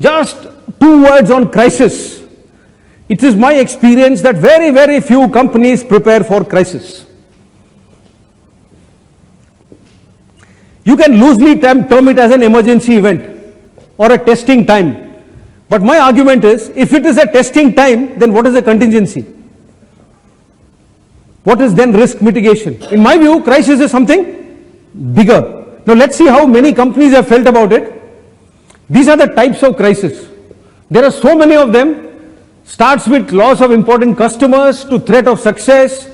Just 2 words on crisis. It is my experience that very, very few companies prepare for crisis. You can loosely term it as an emergency event or a testing time. But my argument is, if it is a testing time, then what is a contingency? What is then risk mitigation? In my view, crisis is something bigger. Now let's see how many companies have felt about it. These are the types of crisis. There are so many of them. Starts with loss of important customers, to threat of success,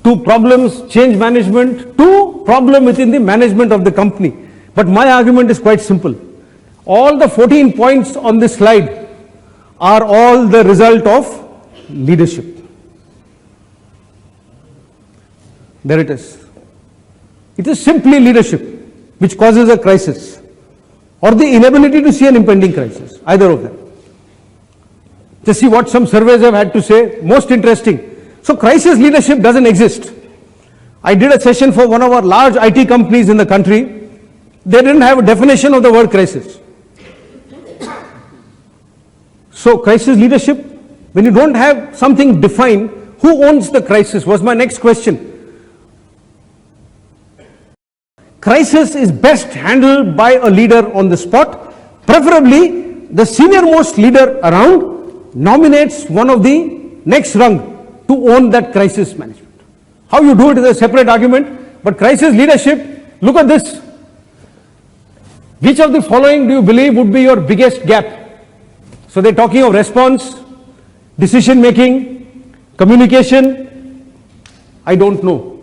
to problems, change management, to problem within the management of the company. But my argument is quite simple. All the 14 points on this slide are all the result of leadership. There it is. It is simply leadership which causes a crisis, or the inability to see an impending crisis, either of them. Just see what some surveys have had to say. Most interesting. So crisis leadership doesn't exist. I did a session for one of our large IT companies in the country. They didn't have a definition of the word crisis. So crisis leadership, when you don't have something defined, who owns the crisis was my next question. Crisis is best handled by a leader on the spot, preferably the senior most leader around nominates one of the next rung to own that crisis management. How you do it is a separate argument, but crisis leadership, look at this. Which of the following do you believe would be your biggest gap? So they're talking of response, decision making, communication, I don't know.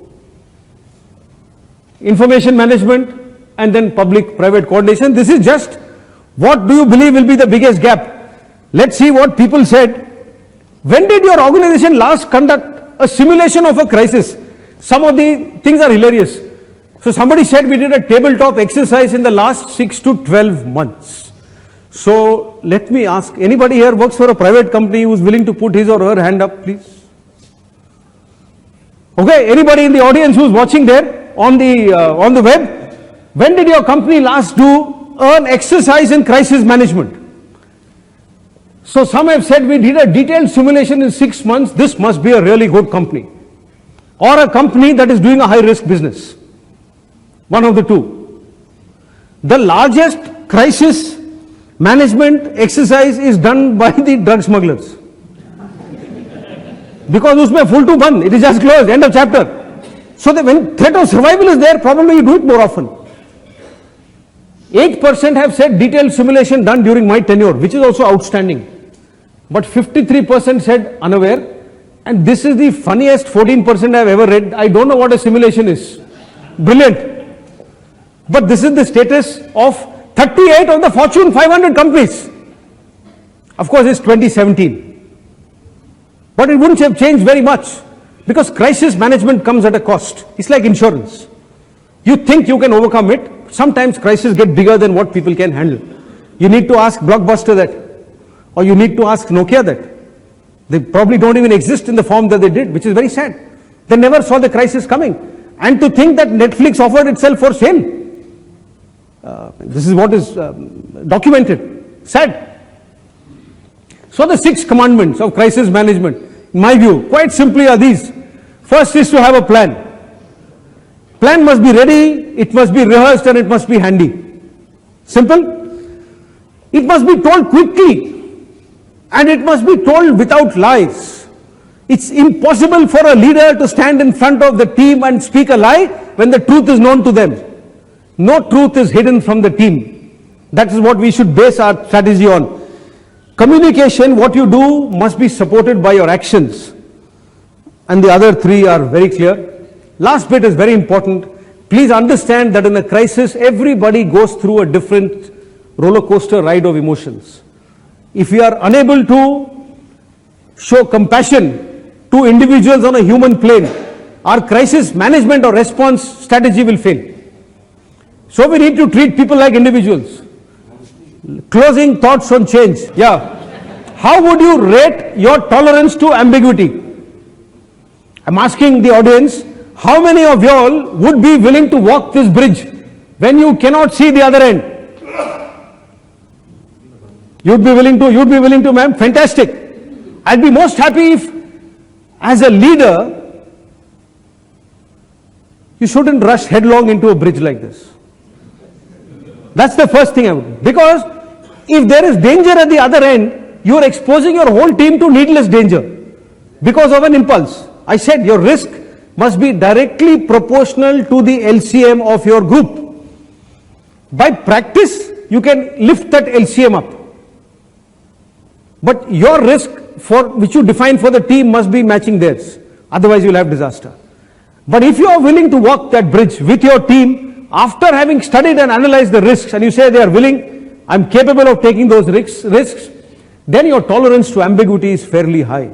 Information management, and then public-private coordination. This is just what do you believe will be the biggest gap. Let's see what people said. When did your organization last conduct a simulation of a crisis? Some of the things are hilarious. So somebody said we did a tabletop exercise in the last 6 to 12 months. So let me ask, anybody here works for a private company who is willing to put his or her hand up, please? Okay, anybody in the audience who is watching there on the web, when did your company last do an exercise in crisis management? So some have said we did a detailed simulation in 6 months. This must be a really good company, or a company that is doing a high risk business. One of the two. The largest crisis management exercise is done by the drug smugglers, because usme full to band, it is just closed, end of chapter. So that when threat of survival is there, probably you do it more often. 8% have said detailed simulation done during my tenure, which is also outstanding. But 53% said unaware, and this is the funniest 14% I have ever read. I don't know what a simulation is. Brilliant. But this is the status of 38 of the Fortune 500 companies. Of course, it's 2017. But it wouldn't have changed very much, because crisis management comes at a cost. It's like insurance. You think you can overcome it. Sometimes crises get bigger than what people can handle. You need to ask Blockbuster that. Or you need to ask Nokia that. They probably don't even exist in the form that they did, which is very sad. They never saw the crisis coming. And to think that Netflix offered itself for sale. This is what is documented. Sad. So the 6 commandments of crisis management, in my view, quite simply are these. First is to have a plan. Plan must be ready, it must be rehearsed, and it must be handy. Simple. It must be told quickly. And it must be told without lies. It's impossible for a leader to stand in front of the team and speak a lie when the truth is known to them. No truth is hidden from the team. That is what we should base our strategy on. Communication, what you do must be supported by your actions. And the other 3 are very clear. Last bit is very important. Please understand that in a crisis, everybody goes through a different roller coaster ride of emotions. If we are unable to show compassion to individuals on a human plane, our crisis management or response strategy will fail. So we need to treat people like individuals. Closing thoughts on change. Yeah. How would you rate your tolerance to ambiguity? I'm asking the audience, how many of y'all would be willing to walk this bridge when you cannot see the other end? You'd be willing to, ma'am? Fantastic. I'd be most happy if, as a leader, you shouldn't rush headlong into a bridge like this. That's the first thing I would do. Because if there is danger at the other end, you are exposing your whole team to needless danger because of an impulse. I said your risk must be directly proportional to the LCM of your group. By practice, you can lift that LCM up. But your risk for which you define for the team must be matching theirs. Otherwise, you will have disaster. But if you are willing to walk that bridge with your team, after having studied and analyzed the risks, and you say they are willing, I'm capable of taking those risks, then your tolerance to ambiguity is fairly high.